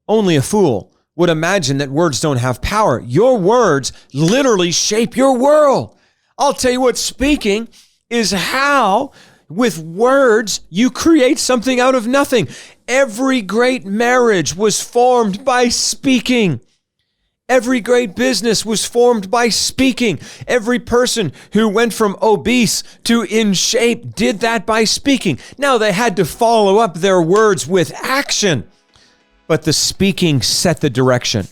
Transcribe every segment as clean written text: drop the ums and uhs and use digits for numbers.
Only a fool would imagine that words don't have power. Your words literally shape your world. I'll tell you what, speaking is how, with words, you create something out of nothing. Every great marriage was formed by speaking. Every great business was formed by speaking. Every person who went from obese to in shape did that by speaking. Now, they had to follow up their words with action, but the speaking set the direction.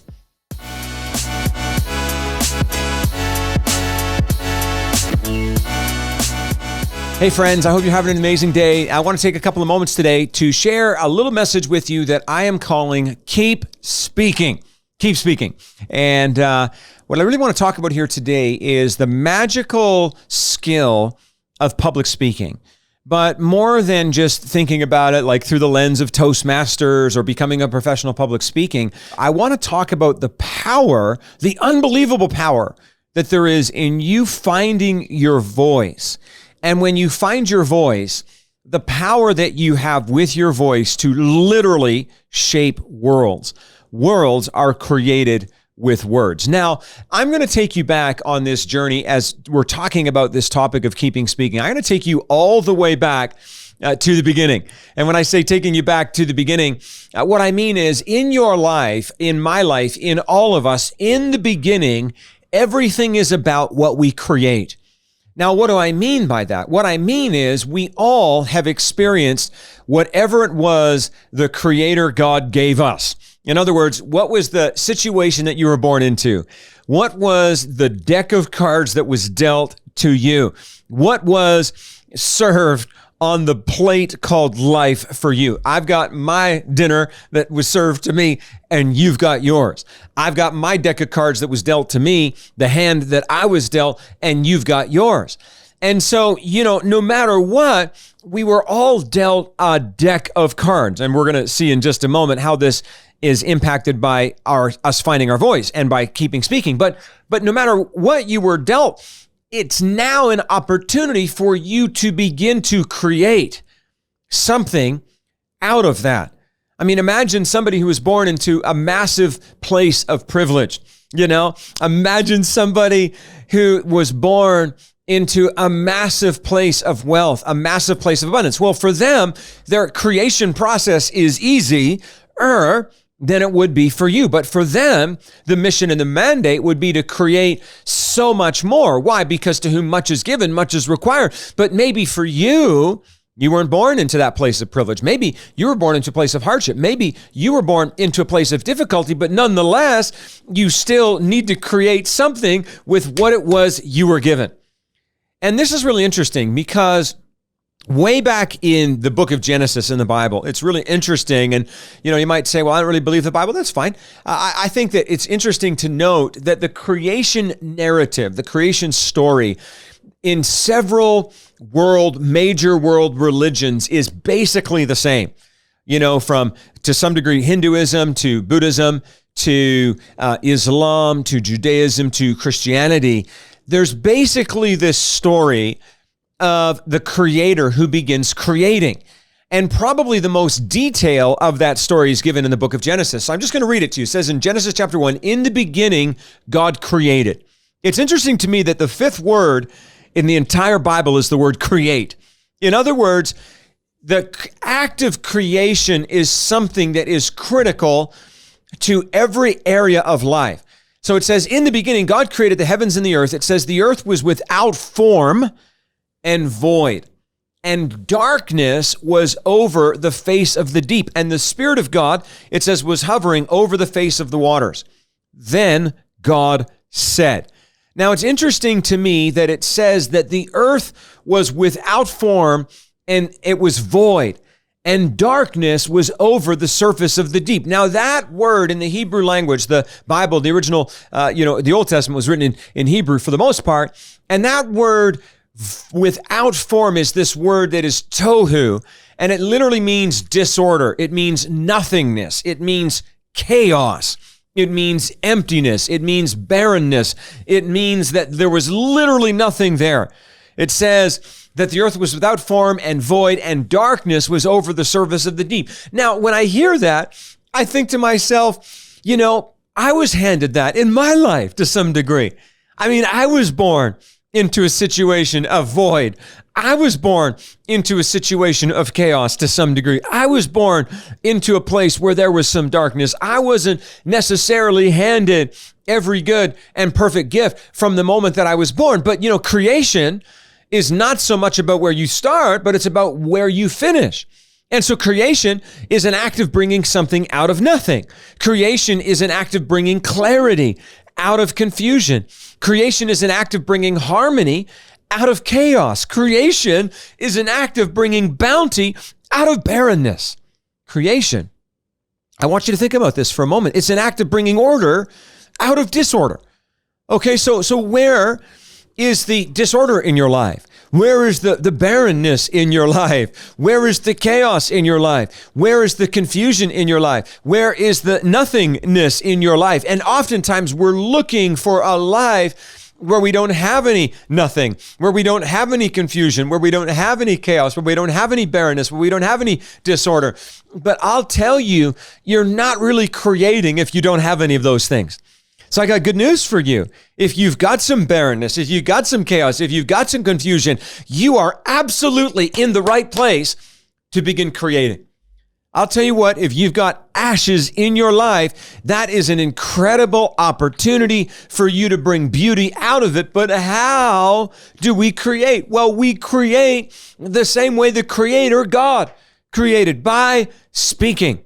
Hey friends, I hope you're having an amazing day. I want to take a couple of moments today to share a little message with you that I am calling Keep Speaking. Keep speaking. And what I really want to talk about here today is the magical skill of public speaking. But more than just thinking about it like through the lens of Toastmasters or becoming a professional public speaking, I want to talk about the power, the unbelievable power that there is in you finding your voice. And when you find your voice, the power that you have with your voice to literally shape worlds. Worlds are created with words. Now, I'm going to take you back on this journey as we're talking about this topic of keeping speaking. I'm going to take you all the way back to the beginning. And when I say taking you back to the beginning, what I mean is in your life, in my life, in all of us, in the beginning, everything is about what we create. Now, what do I mean by that? What I mean is we all have experienced whatever it was the Creator God gave us. In other words, what was the situation that you were born into? What was the deck of cards that was dealt to you? What was served on the plate called life for you? I've got my dinner that was served to me, and you've got yours. I've got my deck of cards that was dealt to me, the hand that I was dealt, and you've got yours. And so, no matter what, we were all dealt a deck of cards. And we're going to see in just a moment how this is impacted by us finding our voice and by keeping speaking. But no matter what you were dealt, it's now an opportunity for you to begin to create something out of that. I mean, imagine somebody who was born into a massive place of privilege. Imagine somebody who was born into a massive place of wealth, a massive place of abundance. Well, for them, their creation process is easier than it would be for you. But for them, the mission and the mandate would be to create so much more. Why? Because to whom much is given, much is required. But maybe for you, you weren't born into that place of privilege. Maybe you were born into a place of hardship. Maybe you were born into a place of difficulty, but nonetheless, you still need to create something with what it was you were given. And this is really interesting because way back in the book of Genesis in the Bible, it's really interesting. And, you might say, well, I don't really believe the Bible. That's fine. I think that it's interesting to note that the creation narrative, the creation story in several major world religions is basically the same. From, to some degree, Hinduism to Buddhism to Islam to Judaism to Christianity. There's basically this story of the creator who begins creating. And probably the most detail of that story is given in the book of Genesis. So I'm just going to read it to you. It says in Genesis chapter 1, in the beginning, God created. It's interesting to me that the fifth word in the entire Bible is the word create. In other words, the act of creation is something that is critical to every area of life. So it says, in the beginning, God created the heavens and the earth. It says the earth was without form and void, and darkness was over the face of the deep. And the Spirit of God, it says, was hovering over the face of the waters. Then God said. Now, it's interesting to me that it says that the earth was without form and it was void, and darkness was over the surface of the deep. Now, that word in the Hebrew language, the Bible, the original, the Old Testament was written in Hebrew for the most part, and that word without form is this word that is tohu, and it literally means disorder. It means nothingness. It means chaos. It means emptiness. It means barrenness. It means that there was literally nothing there. It says that the earth was without form and void, and darkness was over the surface of the deep. Now, when I hear that, I think to myself, I was handed that in my life to some degree. I mean, I was born into a situation of void. I was born into a situation of chaos to some degree. I was born into a place where there was some darkness. I wasn't necessarily handed every good and perfect gift from the moment that I was born. But, creation is not so much about where you start, but it's about where you finish. And so creation is an act of bringing something out of nothing. Creation is an act of bringing clarity out of confusion. Creation is an act of bringing harmony out of chaos. Creation is an act of bringing bounty out of barrenness. Creation, I want you to think about this for a moment. It's an act of bringing order out of disorder. Okay, so where is the disorder in your life? Where is the barrenness in your life? Where is the chaos in your life? Where is the confusion in your life? Where is the nothingness in your life? And oftentimes we're looking for a life where we don't have any nothing, where we don't have any confusion, where we don't have any chaos, where we don't have any barrenness, where we don't have any disorder. But I'll tell you, you're not really creating if you don't have any of those things. So I got good news for you. If you've got some barrenness, if you've got some chaos, if you've got some confusion, you are absolutely in the right place to begin creating. I'll tell you what, if you've got ashes in your life, that is an incredible opportunity for you to bring beauty out of it. But how do we create? Well, we create the same way the Creator God created, by speaking.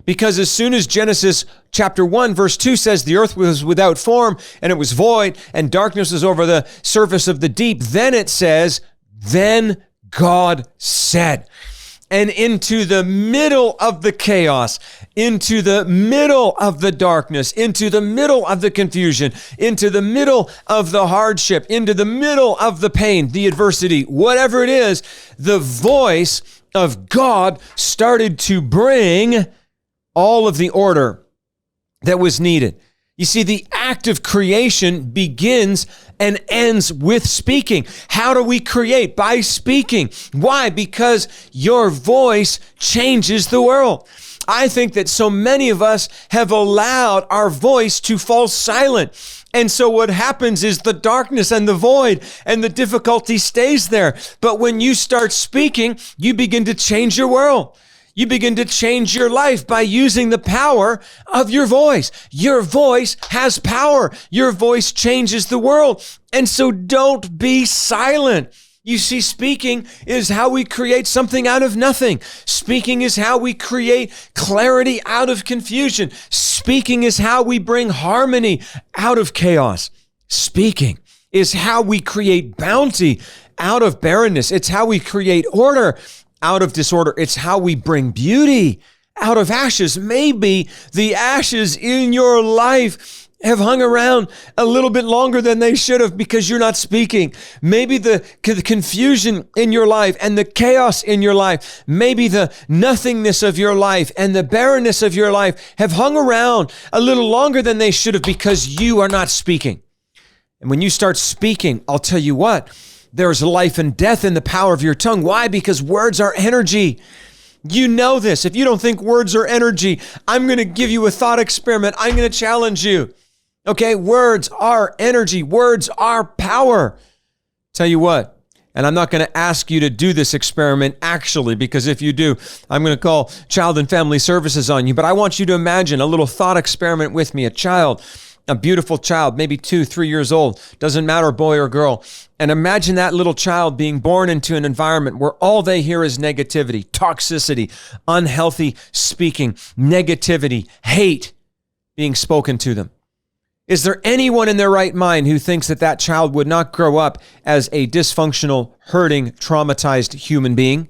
Because as soon as Genesis chapter 1, verse 2 says the earth was without form and it was void and darkness was over the surface of the deep, then it says, then God said. And into the middle of the chaos, into the middle of the darkness, into the middle of the confusion, into the middle of the hardship, into the middle of the pain, the adversity, whatever it is, the voice of God started to bring all of the order that was needed. You see, the act of creation begins and ends with speaking. How do we create? By speaking. Why? Because your voice changes the world. I think that so many of us have allowed our voice to fall silent. And so what happens is the darkness and the void and the difficulty stays there. But when you start speaking, you begin to change your world. You begin to change your life by using the power of your voice. Your voice has power. Your voice changes the world. And so don't be silent. You see, speaking is how we create something out of nothing. Speaking is how we create clarity out of confusion. Speaking is how we bring harmony out of chaos. Speaking is how we create bounty out of barrenness. It's how we create order out of disorder. It's how we bring beauty out of ashes. Maybe the ashes in your life have hung around a little bit longer than they should have because you're not speaking. Maybe the confusion in your life and the chaos in your life, maybe the nothingness of your life and the barrenness of your life have hung around a little longer than they should have because you are not speaking. And when you start speaking, I'll tell you what, there's life and death in the power of your tongue. Why? Because words are energy. You know this. If you don't think words are energy, I'm going to give you a thought experiment. I'm going to challenge you. Okay, words are energy. Words are power. Tell you what, and I'm not going to ask you to do this experiment actually, because if you do, I'm going to call Child and Family Services on you. But I want you to imagine a little thought experiment with me. A child, a beautiful child, maybe 2, 3 years old, doesn't matter, boy or girl. And imagine that little child being born into an environment where all they hear is negativity, toxicity, unhealthy speaking, negativity, hate being spoken to them. Is there anyone in their right mind who thinks that that child would not grow up as a dysfunctional, hurting, traumatized human being?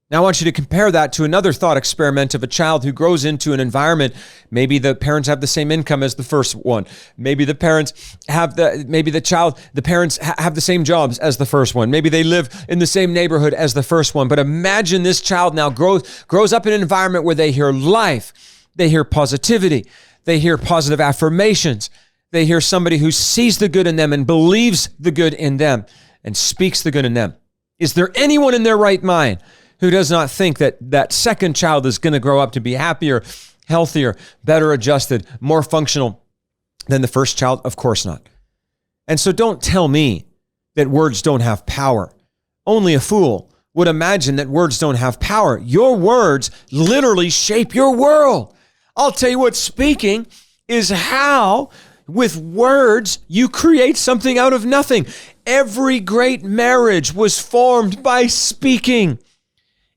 Now, I want you to compare that to another thought experiment of a child who grows into an environment. Maybe the parents have the same income as the first one. Maybe the parents have the parents have the same jobs as the first one. Maybe they live in the same neighborhood as the first one. But imagine this child now grows up in an environment where they hear life, they hear positivity, they hear positive affirmations, they hear somebody who sees the good in them and believes the good in them and speaks the good in them. Is there anyone in their right mind who does not think that that second child is going to grow up to be happier, healthier, better adjusted, more functional than the first child? Of course not. And so don't tell me that words don't have power. Only a fool would imagine that words don't have power. Your words literally shape your world. I'll tell you what, speaking is how, with words, you create something out of nothing. Every great marriage was formed by speaking.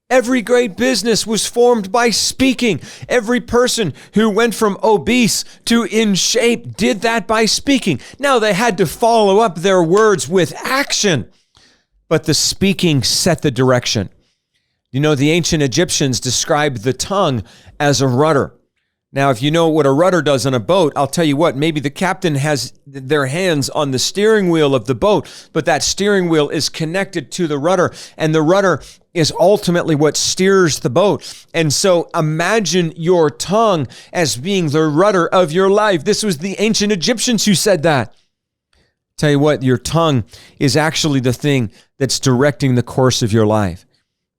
Every great business was formed by speaking. Every person who went from obese to in shape did that by speaking. Now, they had to follow up their words with action, but the speaking set the direction. You know, the ancient Egyptians described the tongue as a rudder. Now, if you know what a rudder does on a boat, I'll tell you what, maybe the captain has their hands on the steering wheel of the boat, but that steering wheel is connected to the rudder, and the rudder is ultimately what steers the boat. And so imagine your tongue as being the rudder of your life. This was the ancient Egyptians who said that. Tell you what, your tongue is actually the thing that's directing the course of your life.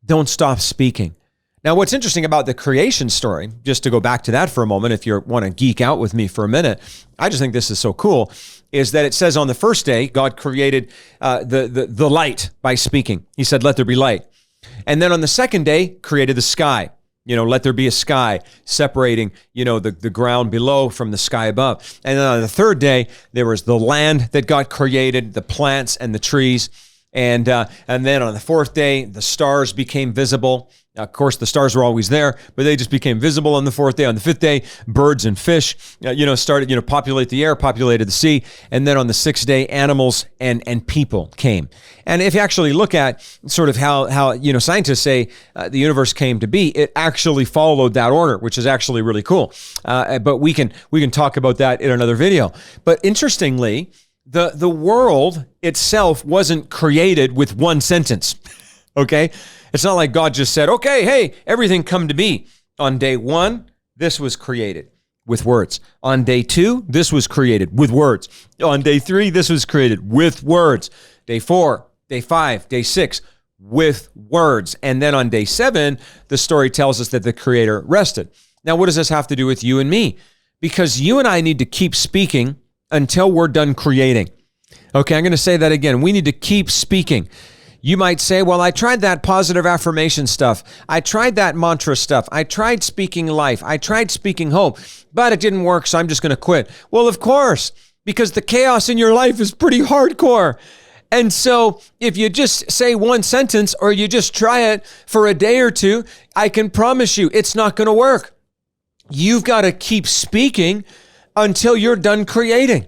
Don't stop speaking. Now, what's interesting about the creation story, just to go back to that for a moment, if you want to geek out with me for a minute, I just think this is so cool, is that it says on the first day, God created the light by speaking. He said, let there be light. And then on the second day, created the sky. You know, let there be a sky separating, you know, the ground below from the sky above. And then on the third day, there was the land that God created, the plants and the trees. And then on the fourth day, the stars became visible. Of course, the stars were always there, but they just became visible on the fourth day. On the fifth day, birds and fish, started, populate the air, populated the sea. And then on the sixth day, animals and people came. And if you actually look at sort of how scientists say the universe came to be, it actually followed that order, which is actually really cool. But we can talk about that in another video. But interestingly, the world itself wasn't created with one sentence, okay? It's not like God just said, okay, hey, everything come to be. On day one, this was created with words. On day two, this was created with words. On day three, this was created with words. Day four, day five, day six, with words. And then on day seven, the story tells us that the Creator rested. Now, what does this have to do with you and me? Because you and I need to keep speaking until we're done creating. Okay, I'm going to say that again. We need to keep speaking. You might say, well, I tried that positive affirmation stuff. I tried that mantra stuff. I tried speaking life. I tried speaking hope, but it didn't work, so I'm just going to quit. Well, of course, because the chaos in your life is pretty hardcore. And so if you just say one sentence or you just try it for a day or two, I can promise you it's not going to work. You've got to keep speaking until you're done creating.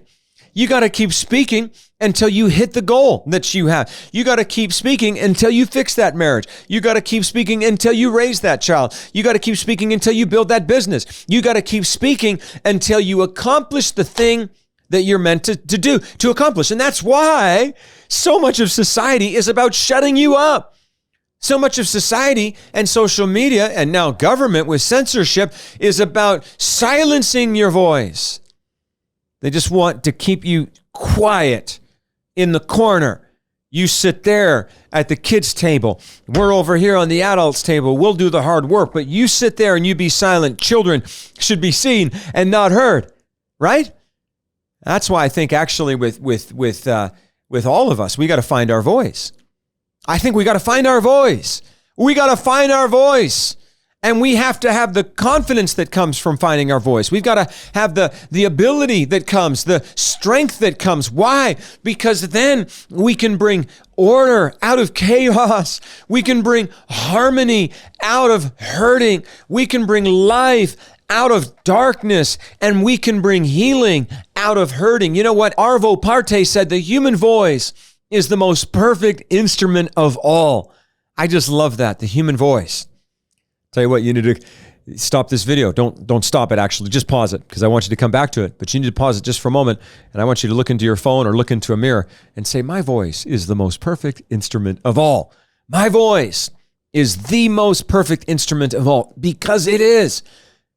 You got to keep speaking until you hit the goal that you have. You got to keep speaking until you fix that marriage. You got to keep speaking until you raise that child. You got to keep speaking until you build that business. You got to keep speaking until you accomplish the thing that you're meant to accomplish. And that's why so much of society is about shutting you up. So much of society and social media and now government with censorship is about silencing your voice. They just want to keep you quiet in the corner. You sit there at the kids' table. We're over here on the adults' table. We'll do the hard work, but you sit there and you be silent. Children should be seen and not heard, right? That's why I think actually with all of us, we got to find our voice. I think we got to find our voice. We got to find our voice. And we have to have the confidence that comes from finding our voice. We've got to have the ability that comes, the strength that comes. Why? Because then we can bring order out of chaos. We can bring harmony out of hurting. We can bring life out of darkness, and we can bring healing out of hurting. You know what? Arvo Parte said, the human voice is the most perfect instrument of all. I just love that, the human voice. Tell you what, you need to stop this video. Don't stop it, actually. Just pause it, because I want you to come back to it. But you need to pause it just for a moment, and I want you to look into your phone or look into a mirror and say, my voice is the most perfect instrument of all. My voice is the most perfect instrument of all, because it is.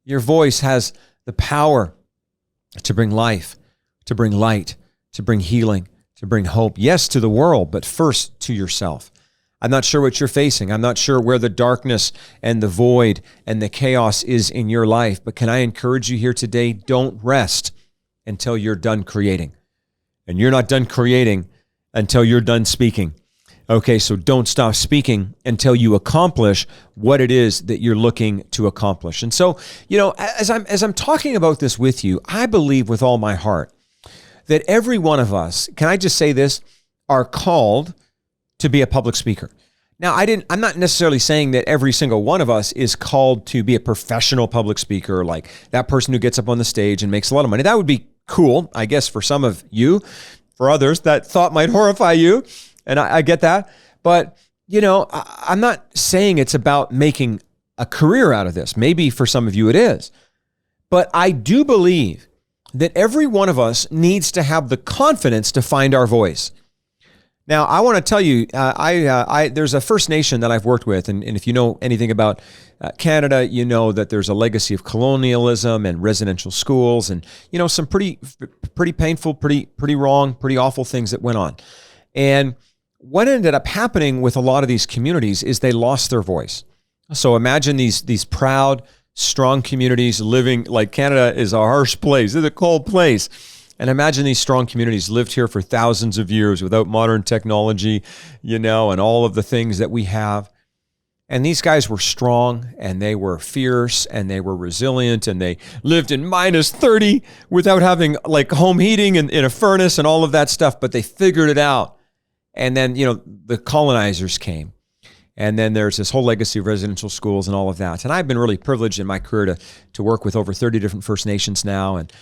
Your voice has the power to bring life, to bring light, to bring healing, to bring hope. Yes, to the world, but first to yourself. I'm not sure what you're facing. I'm not sure where the darkness and the void and the chaos is in your life. But can I encourage you here today? Don't rest until you're done creating. And you're not done creating until you're done speaking. Okay, so don't stop speaking until you accomplish what it is that you're looking to accomplish. And so, as I'm talking about this with you, I believe with all my heart that every one of us, can I just say this, are called to be a public speaker. Now, I'm not necessarily saying that every single one of us is called to be a professional public speaker, like that person who gets up on the stage and makes a lot of money. That would be cool, I guess, for some of you. For others, that thought might horrify you, and I get that. But, I'm not saying it's about making a career out of this. Maybe for some of you it is. But I do believe that every one of us needs to have the confidence to find our voice. Now, I want to tell you, there's a First Nation that I've worked with, and if you know anything about Canada, you know that there's a legacy of colonialism and residential schools, and some pretty painful, pretty wrong, pretty awful things that went on. And what ended up happening with a lot of these communities is they lost their voice. So imagine these proud, strong communities living, like Canada is a harsh place, it's a cold place. And imagine these strong communities lived here for thousands of years without modern technology, and all of the things that we have. And these guys were strong, and they were fierce, and they were resilient, and they lived in minus 30 without having like home heating and in a furnace and all of that stuff, but they figured it out. And then, the colonizers came. And then there's this whole legacy of residential schools and all of that. And I've been really privileged in my career to work with over 30 different First Nations now, and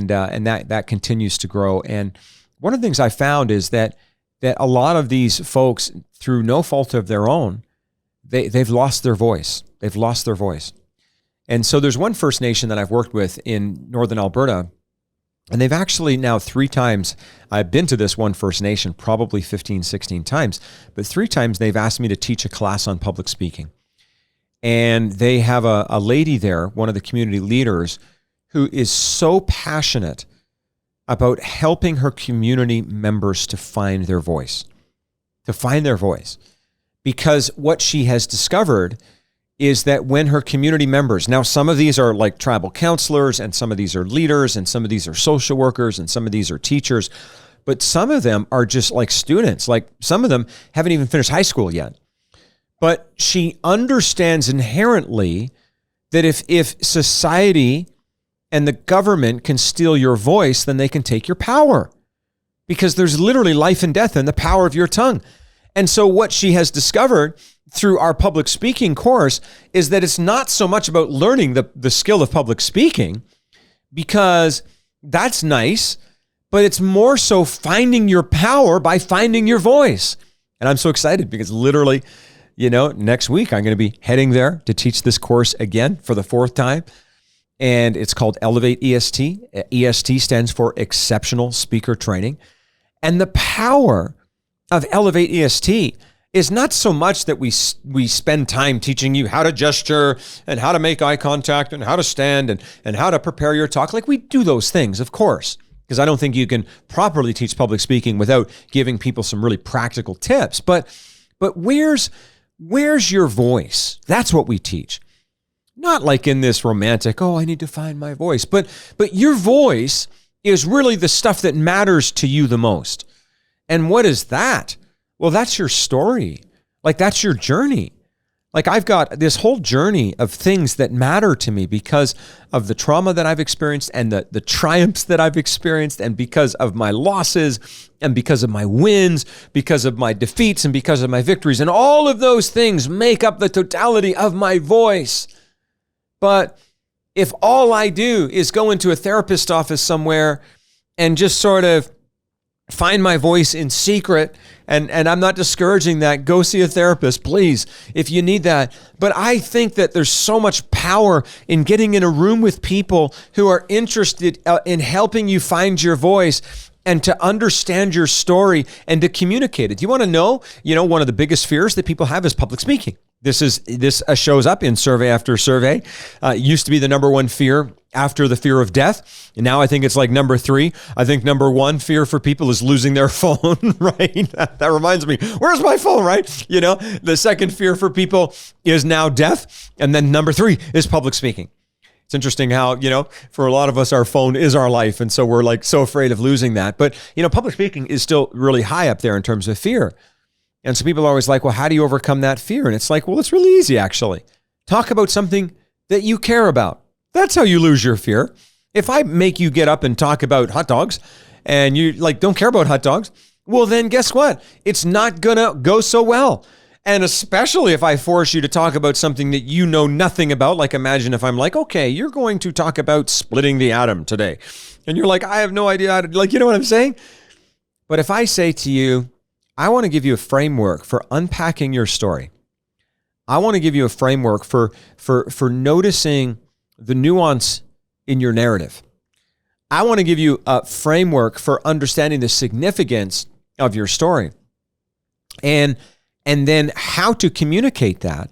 that continues to grow. And one of the things I found is that a lot of these folks, through no fault of their own, they've lost their voice. They've lost their voice. And so there's one First Nation that I've worked with in Northern Alberta, and they've actually now 3 times, I've been to this one First Nation probably 15, 16 times, but 3 times they've asked me to teach a class on public speaking. And they have a lady there, one of the community leaders, who is so passionate about helping her community members to find their voice. Because what she has discovered is that when her community members, now some of these are like tribal counselors, and some of these are leaders, and some of these are social workers, and some of these are teachers, but some of them are just like students. Like some of them haven't even finished high school yet. But she understands inherently that if society and the government can steal your voice, then they can take your power, because there's literally life and death in the power of your tongue. And so what she has discovered through our public speaking course is that it's not so much about learning the skill of public speaking, because that's nice, but it's more so finding your power by finding your voice. And I'm so excited because literally, next week I'm going to be heading there to teach this course again for the 4th time. And it's called Elevate EST. EST stands for Exceptional Speaker Training. And the power of Elevate EST is not so much that we spend time teaching you how to gesture and how to make eye contact and how to stand and how to prepare your talk. Like, we do those things, of course, because I don't think you can properly teach public speaking without giving people some really practical tips. But where's your voice? That's what we teach. Not like in this romantic, I need to find my voice. But your voice is really the stuff that matters to you the most. And what is that? Well, that's your story. Like, that's your journey. Like, I've got this whole journey of things that matter to me because of the trauma that I've experienced and the triumphs that I've experienced, and because of my losses and because of my wins, because of my defeats and because of my victories. And all of those things make up the totality of my voice. But if all I do is go into a therapist's office somewhere and just sort of find my voice in secret, and I'm not discouraging that. Go see a therapist, please, if you need that. But I think that there's so much power in getting in a room with people who are interested in helping you find your voice and to understand your story and to communicate it. You want to know, one of the biggest fears that people have is public speaking. This shows up in survey after survey. Used to be the number one fear after the fear of death. And now I think it's like number 3. I think number 1 fear for people is losing their phone, right? That reminds me, where's my phone, right? The second fear for people is now death. And then number 3 is public speaking. It's interesting how, for a lot of us, our phone is our life. And so we're like so afraid of losing that. But, public speaking is still really high up there in terms of fear. And so people are always like, well, how do you overcome that fear? And it's like, well, it's really easy, actually. Talk about something that you care about. That's how you lose your fear. If I make you get up and talk about hot dogs and you don't care about hot dogs, well, then guess what? It's not going to go so well. And especially if I force you to talk about something that you know nothing about, like imagine if I'm like, okay, you're going to talk about splitting the atom today. And you're like, I have no idea how to, you know what I'm saying? But if I say to you, I want to give you a framework for unpacking your story. I want to give you a framework for noticing the nuance in your narrative. I want to give you a framework for understanding the significance of your story. And then how to communicate that.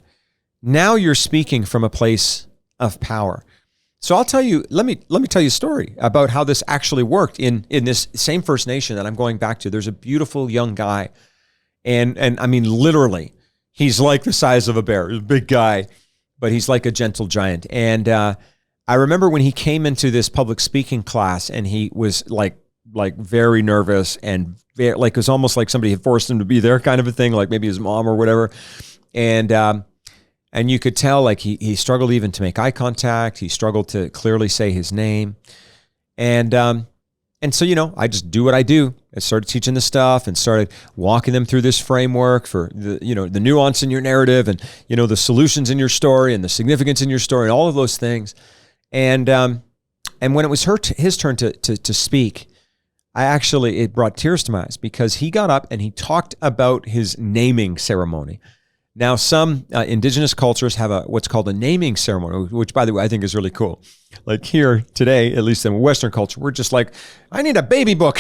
Now you're speaking from a place of power. So I'll tell you, let me tell you a story about how this actually worked in this same First Nation that I'm going back to. There's a beautiful young guy. And I mean, literally, he's like the size of a bear. He's a big guy, but he's like a gentle giant. And I remember when he came into this public speaking class and he was like very nervous and it was almost like somebody had forced him to be there kind of a thing, like maybe his mom or whatever. And you could tell he struggled even to make eye contact. He struggled to clearly say his name. And so, I just do what I do. I started teaching this stuff and started walking them through this framework for the nuance in your narrative and, the solutions in your story and the significance in your story and all of those things. And when it was his turn to speak, it brought tears to my eyes because he got up and he talked about his naming ceremony. Now, some indigenous cultures have what's called a naming ceremony, which, by the way, I think is really cool. Like here today, at least in Western culture, we're just like, I need a baby book.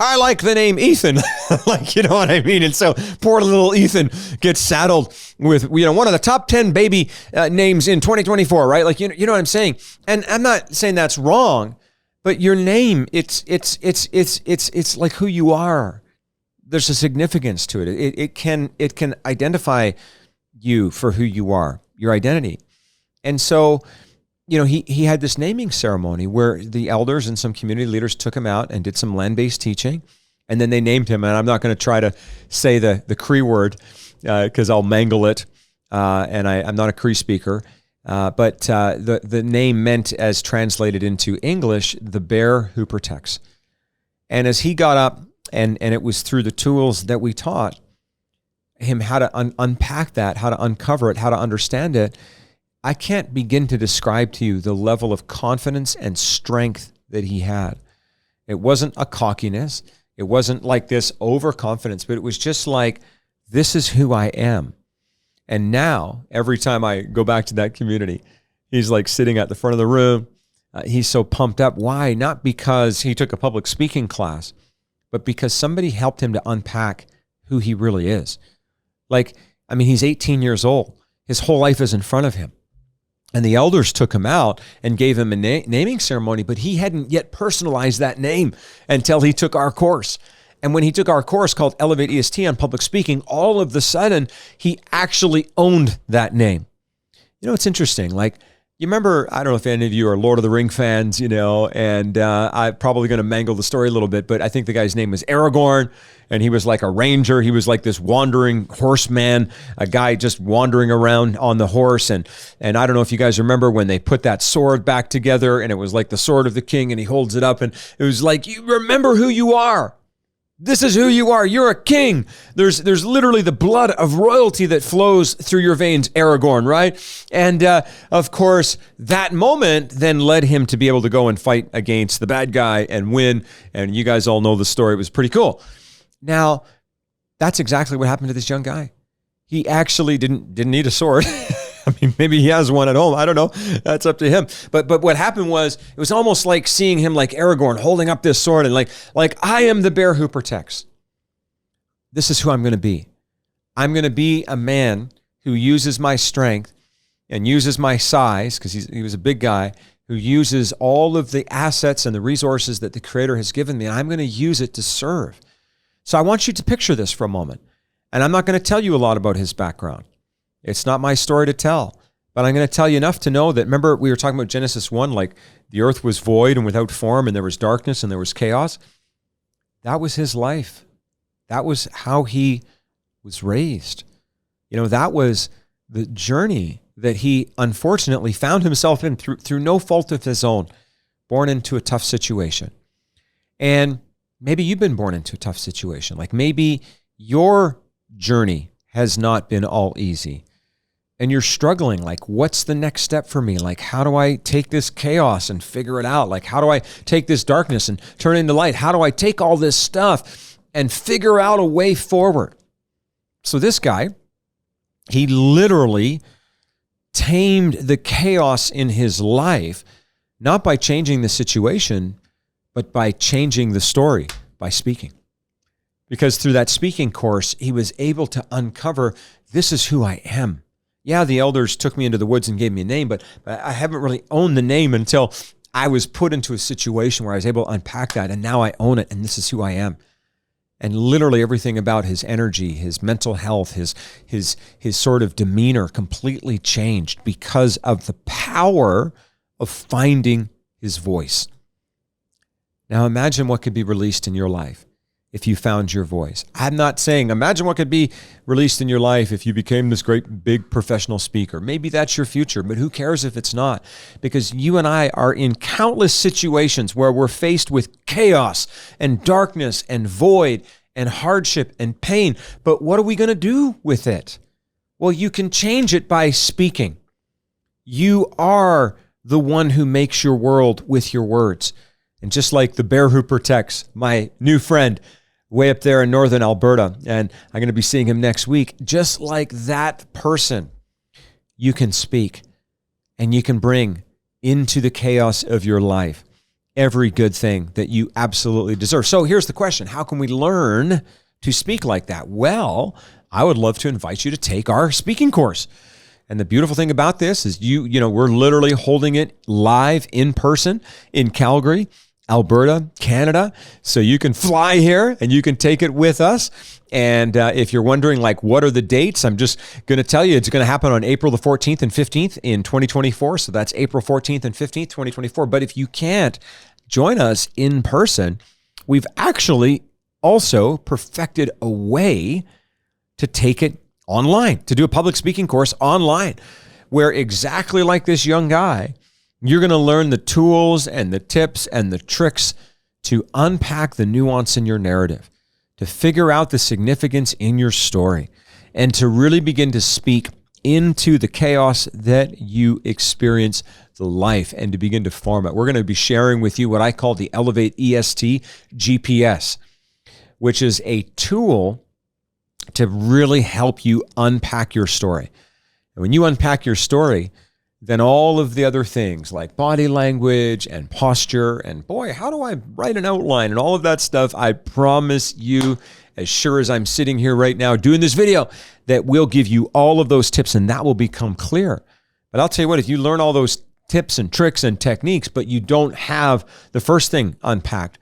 I like the name Ethan. You know what I mean? And so poor little Ethan gets saddled with, one of the top 10 baby names in 2024, right? You know what I'm saying? And I'm not saying that's wrong, but your name, it's like who you are. There's a significance to it. It can identify you for who you are, your identity. And so, he had this naming ceremony where the elders and some community leaders took him out and did some land-based teaching, and then they named him. And I'm not going to try to say the Cree word because I'll mangle it, and I'm not a Cree speaker. But the name meant, as translated into English, the bear who protects. And as he got up, and it was through the tools that we taught him how to unpack that, how to uncover it, how to understand it, I can't begin to describe to you the level of confidence and strength that he had. It wasn't a cockiness. It wasn't like this overconfidence, but it was just like, this is who I am. And now, every time I go back to that community, he's like sitting at the front of the room. He's so pumped up. Why? Not because he took a public speaking class, but because somebody helped him to unpack who he really is. He's 18 years old. His whole life is in front of him. And the elders took him out and gave him a naming ceremony, but he hadn't yet personalized that name until he took our course. And when he took our course called Elevate EST on public speaking, all of the sudden, he actually owned that name. It's interesting. You remember, I don't know if any of you are Lord of the Ring fans, and I'm probably going to mangle the story a little bit, but I think the guy's name was Aragorn, and he was like a ranger. He was like this wandering horseman, a guy just wandering around on the horse. And I don't know if you guys remember when they put that sword back together, and it was like the sword of the king, and he holds it up, and it was like, you remember who you are. This is who you are. You're a king. There's literally the blood of royalty that flows through your veins, Aragorn, right? And of course, that moment then led him to be able to go and fight against the bad guy and win. And you guys all know the story. It was pretty cool. Now, that's exactly what happened to this young guy. He actually didn't need a sword. Maybe he has one at home. I don't know. That's up to him. But what happened was, it was almost like seeing him like Aragorn holding up this sword and like I am the bear who protects. This is who I'm going to be. I'm going to be a man who uses my strength and uses my size, because he was a big guy, who uses all of the assets and the resources that the Creator has given me, and I'm going to use it to serve. So I want you to picture this for a moment. And I'm not going to tell you a lot about his background. It's not my story to tell, but I'm going to tell you enough to know that, remember we were talking about Genesis 1, like the earth was void and without form, and there was darkness and there was chaos. That was his life. That was how he was raised. That was the journey that he unfortunately found himself in through no fault of his own, born into a tough situation. And maybe you've been born into a tough situation. Like maybe your journey has not been all easy and you're struggling. Like, what's the next step for me? Like, how do I take this chaos and figure it out? Like, how do I take this darkness and turn it into light? How do I take all this stuff and figure out a way forward? So this guy, he literally tamed the chaos in his life, not by changing the situation, but by changing the story, by speaking. Because through that speaking course, he was able to uncover, this is who I am. Yeah, the elders took me into the woods and gave me a name, but I haven't really owned the name until I was put into a situation where I was able to unpack that, and now I own it, and this is who I am. And literally everything about his energy, his mental health, his sort of demeanor completely changed because of the power of finding his voice. Now imagine what could be released in your life if you found your voice. I'm not saying imagine what could be released in your life if you became this great big professional speaker. Maybe that's your future, but who cares if it's not? Because you and I are in countless situations where we're faced with chaos and darkness and void and hardship and pain. But what are we going to do with it? Well, you can change it by speaking. You are the one who makes your world with your words. And just like the bear who protects, my new friend way up there in northern Alberta, and I'm going to be seeing him next week, just like that person, you can speak and you can bring into the chaos of your life every good thing that you absolutely deserve. So here's the question. How can we learn to speak like that? Well, I would love to invite you to take our speaking course. And the beautiful thing about this is we're literally holding it live in person in Calgary, Alberta, Canada. So you can fly here and you can take it with us. And if you're wondering, like, what are the dates? I'm just going to tell you it's going to happen on April the 14th and 15th in 2024. So that's April 14th and 15th, 2024. But if you can't join us in person, we've actually also perfected a way to take it online, to do a public speaking course online, where exactly like this young guy, you're going to learn the tools and the tips and the tricks to unpack the nuance in your narrative, to figure out the significance in your story, and to really begin to speak into the chaos that you experience the life and to begin to form it. We're going to be sharing with you what I call the Elevate EST GPS, which is a tool to really help you unpack your story. And when you unpack your story, then all of the other things like body language and posture and, boy, how do I write an outline and all of that stuff, I promise you, as sure as I'm sitting here right now doing this video, that we'll give you all of those tips and that will become clear. But I'll tell you what, if you learn all those tips and tricks and techniques, but you don't have the first thing unpacked,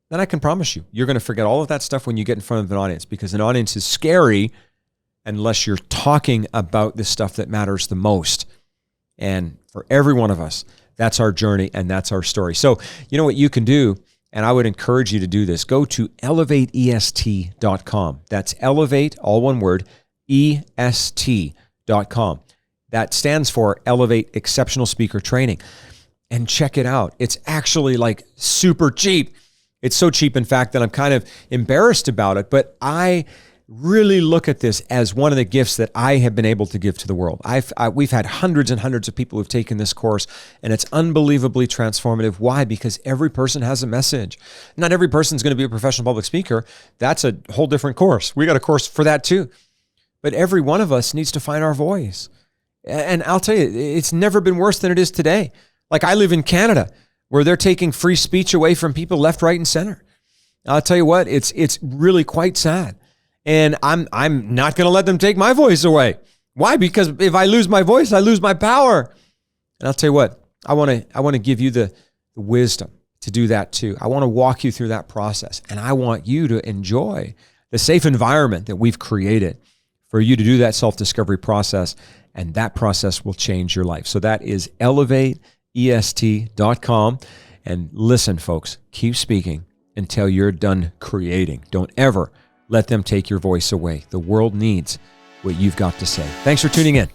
then I can promise you, you're going to forget all of that stuff when you get in front of an audience, because an audience is scary unless you're talking about the stuff that matters the most. And for every one of us, that's our journey and that's our story. So you know what you can do, and I would encourage you to do this. Go to elevateest.com. That's elevate, all one word, est.com. That stands for Elevate Exceptional Speaker Training. And check it out. It's actually like super cheap. It's so cheap, in fact, that I'm kind of embarrassed about it, but I really look at this as one of the gifts that I have been able to give to the world. We've had hundreds and hundreds of people who've taken this course, and it's unbelievably transformative. Why? Because every person has a message. Not every person's going to be a professional public speaker. That's a whole different course. We got a course for that too. But every one of us needs to find our voice. And I'll tell you, it's never been worse than it is today. Like, I live in Canada, where they're taking free speech away from people left, right, and center. I'll tell you what, it's really quite sad. And I'm not going to let them take my voice away. Why? Because if I lose my voice, I lose my power. And I'll tell you what, I want to give you the wisdom to do that too. I want to walk you through that process. And I want you to enjoy the safe environment that we've created for you to do that self-discovery process. And that process will change your life. So that is elevateest.com. And listen, folks, keep speaking until you're done creating. Don't ever let them take your voice away. The world needs what you've got to say. Thanks for tuning in.